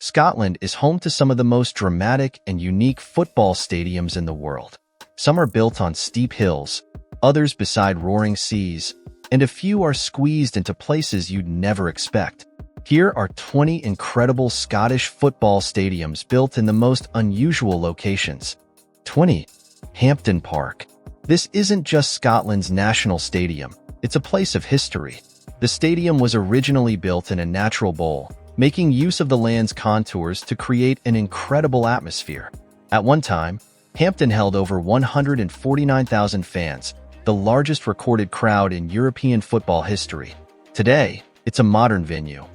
Scotland is home to some of the most dramatic and unique football stadiums in the world. Some are built on steep hills, others beside roaring seas, and a few are squeezed into places you'd never expect. Here are 20 incredible Scottish football stadiums built in the most unusual locations. 20. Hampden Park. This isn't just Scotland's national stadium, it's a place of history. The stadium was originally built in a natural bowl, making use of the land's contours to create an incredible atmosphere. At one time, Hampden held over 149,000 fans, the largest recorded crowd in European football history. Today, it's a modern venue,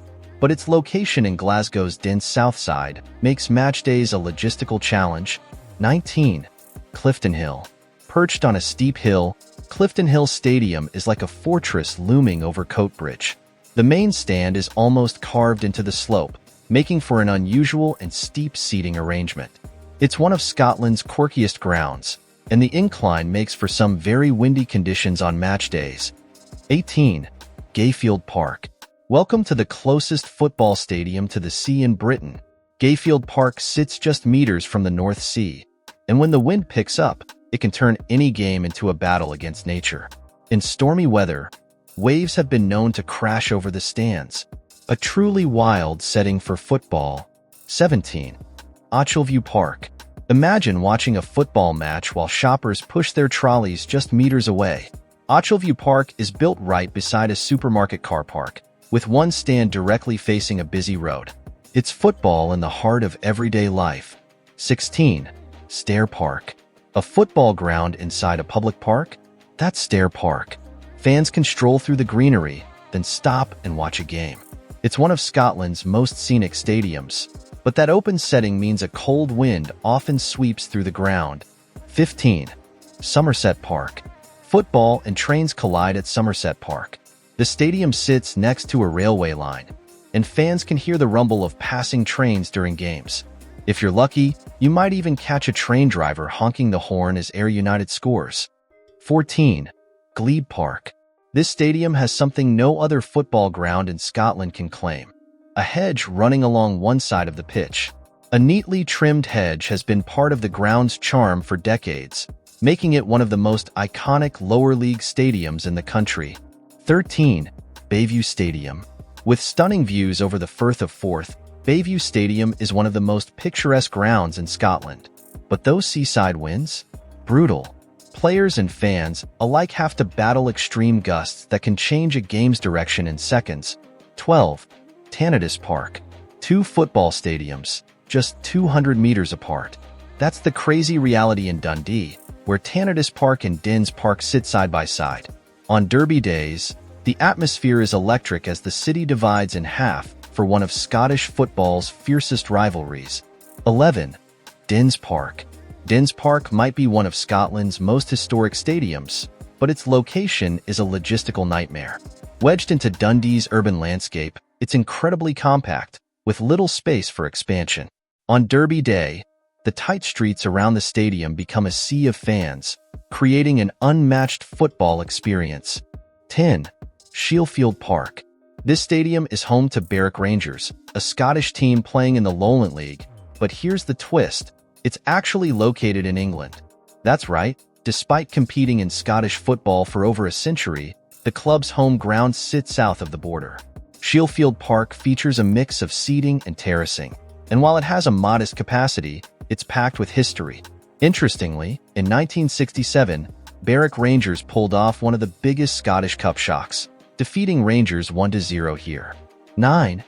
but its location in Glasgow's dense south side makes match days a logistical challenge. 19. Clifton Hill. Perched on a steep hill, Clifton Hill Stadium is like a fortress looming over Coatbridge. The main stand is almost carved into the slope, making for an unusual and steep seating arrangement. It's one of Scotland's quirkiest grounds, and the incline makes for some very windy conditions on match days. 18. Gayfield Park. Welcome to the closest football stadium to the sea in Britain. Gayfield Park sits just meters from the North Sea, and when the wind picks up, it can turn any game into a battle against nature. In stormy weather, waves have been known to crash over the stands, a truly wild setting for football. 17. Ochilview Park. Imagine watching a football match while shoppers push their trolleys just meters away. Ochilview Park is built right beside a supermarket car park, with one stand directly facing a busy road. It's football in the heart of everyday life. 16. Stair Park. A football ground inside a public park? That's Stair Park. Fans can stroll through the greenery, then stop and watch a game. It's one of Scotland's most scenic stadiums, but that open setting means a cold wind often sweeps through the ground. 15. Somerset Park. Football and trains collide at Somerset Park. The stadium sits next to a railway line, and fans can hear the rumble of passing trains during games. If you're lucky, you might even catch a train driver honking the horn as Ayr United scores. 14. Glebe Park. This stadium has something no other football ground in Scotland can claim. A hedge running along one side of the pitch. A neatly trimmed hedge has been part of the ground's charm for decades, making it one of the most iconic lower league stadiums in the country. 13. Bayview Stadium. With stunning views over the Firth of Forth, Bayview Stadium is one of the most picturesque grounds in Scotland. But those seaside winds? Brutal. Players and fans alike have to battle extreme gusts that can change a game's direction in seconds. 12. Tannadice Park. Two football stadiums, just 200 meters apart. That's the crazy reality in Dundee, where Tannadice Park and Dins Park sit side by side. On Derby days, the atmosphere is electric as the city divides in half for one of Scottish football's fiercest rivalries. 11. Dins Park. Dins Park might be one of Scotland's most historic stadiums, but its location is a logistical nightmare. Wedged into Dundee's urban landscape, it's incredibly compact, with little space for expansion. On Derby Day, the tight streets around the stadium become a sea of fans, creating an unmatched football experience. 10. Shielfield Park. This stadium is home to Berwick Rangers, a Scottish team playing in the Lowland League, but here's the twist. It's actually located in England. That's right, despite competing in Scottish football for over a century, the club's home ground sits south of the border. Shielfield Park features a mix of seating and terracing, and while it has a modest capacity, it's packed with history. Interestingly, in 1967, Berwick Rangers pulled off one of the biggest Scottish Cup shocks, defeating Rangers 1-0 here. 9.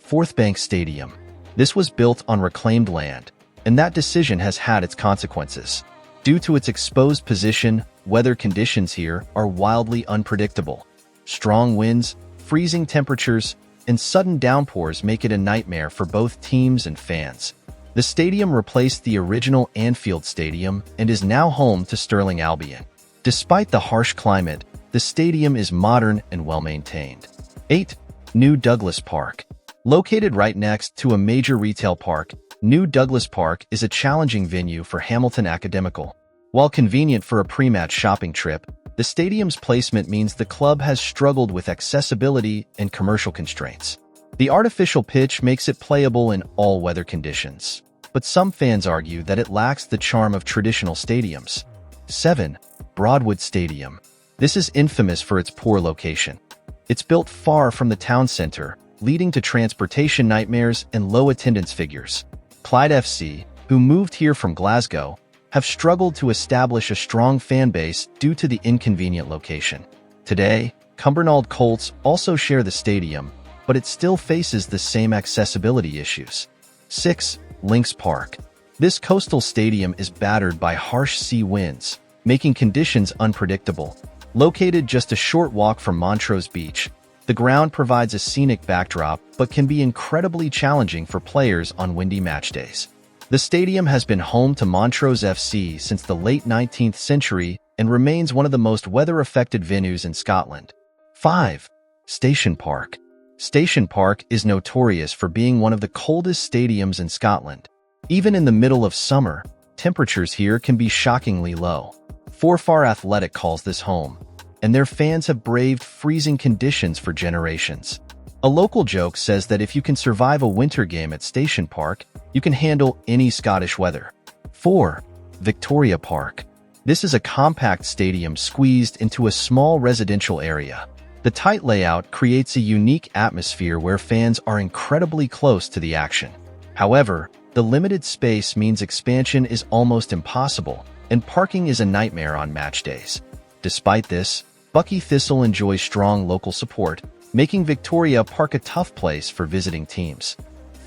Forthbank Stadium. This was built on reclaimed land, and that decision has had its consequences. Due to its exposed position, weather conditions here are wildly unpredictable. Strong winds, freezing temperatures, and sudden downpours make it a nightmare for both teams and fans. The stadium replaced the original Anfield Stadium and is now home to Stirling Albion. Despite the harsh climate, the stadium is modern and well-maintained. 8. New Douglas Park. Located right next to a major retail park, New Douglas Park is a challenging venue for Hamilton Academical. While convenient for a pre-match shopping trip, the stadium's placement means the club has struggled with accessibility and commercial constraints. The artificial pitch makes it playable in all weather conditions, but some fans argue that it lacks the charm of traditional stadiums. 7. Broadwood Stadium. This is infamous for its poor location. It's built far from the town center, leading to transportation nightmares and low attendance figures. Clyde FC, who moved here from Glasgow, have struggled to establish a strong fan base due to the inconvenient location. Today, Cumbernauld Colts also share the stadium, but it still faces the same accessibility issues. 6. Lynx Park. This coastal stadium is battered by harsh sea winds, making conditions unpredictable. Located just a short walk from Montrose Beach, the ground provides a scenic backdrop but can be incredibly challenging for players on windy match days. The stadium has been home to Montrose FC since the late 19th century and remains one of the most weather-affected venues in Scotland. 5. Station Park. Station Park is notorious for being one of the coldest stadiums in Scotland. Even in the middle of summer, temperatures here can be shockingly low. Forfar Athletic calls this home, and their fans have braved freezing conditions for generations. A local joke says that if you can survive a winter game at Station Park, you can handle any Scottish weather. 4. Victoria Park. This is a compact stadium squeezed into a small residential area. The tight layout creates a unique atmosphere where fans are incredibly close to the action. However, the limited space means expansion is almost impossible, and parking is a nightmare on match days. Despite this, Buckie Thistle enjoys strong local support, making Victoria Park a tough place for visiting teams.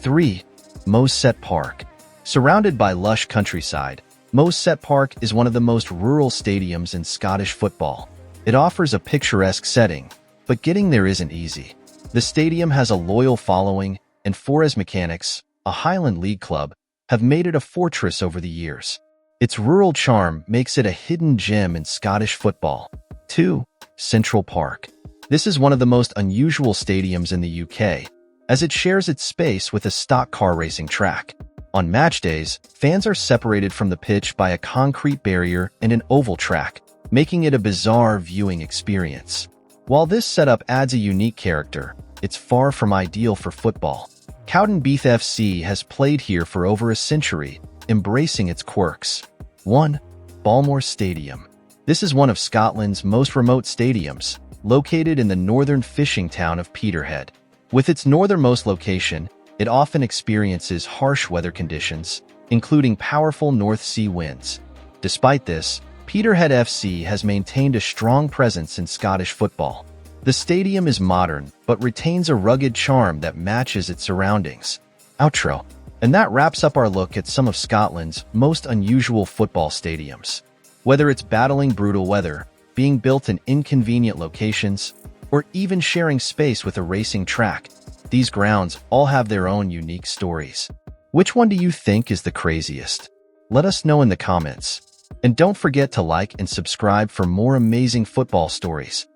3. Moset Park. Surrounded by lush countryside, Moset Park is one of the most rural stadiums in Scottish football. It offers a picturesque setting, but getting there isn't easy. The stadium has a loyal following, and Forres Mechanics, a Highland League club, have made it a fortress over the years. Its rural charm makes it a hidden gem in Scottish football. 2. Central Park. This is one of the most unusual stadiums in the UK, as it shares its space with a stock car racing track. On match days, fans are separated from the pitch by a concrete barrier and an oval track, making it a bizarre viewing experience. While this setup adds a unique character, it's far from ideal for football. Cowdenbeath FC has played here for over a century, embracing its quirks. 1. Balmoor Stadium. This is one of Scotland's most remote stadiums, located in the northern fishing town of Peterhead. With its northernmost location, it often experiences harsh weather conditions, including powerful North Sea winds. Despite this, Peterhead FC has maintained a strong presence in Scottish football. The stadium is modern, but retains a rugged charm that matches its surroundings. Outro. And that wraps up our look at some of Scotland's most unusual football stadiums. Whether it's battling brutal weather, being built in inconvenient locations, or even sharing space with a racing track, these grounds all have their own unique stories. Which one do you think is the craziest? Let us know in the comments. And don't forget to like and subscribe for more amazing football stories.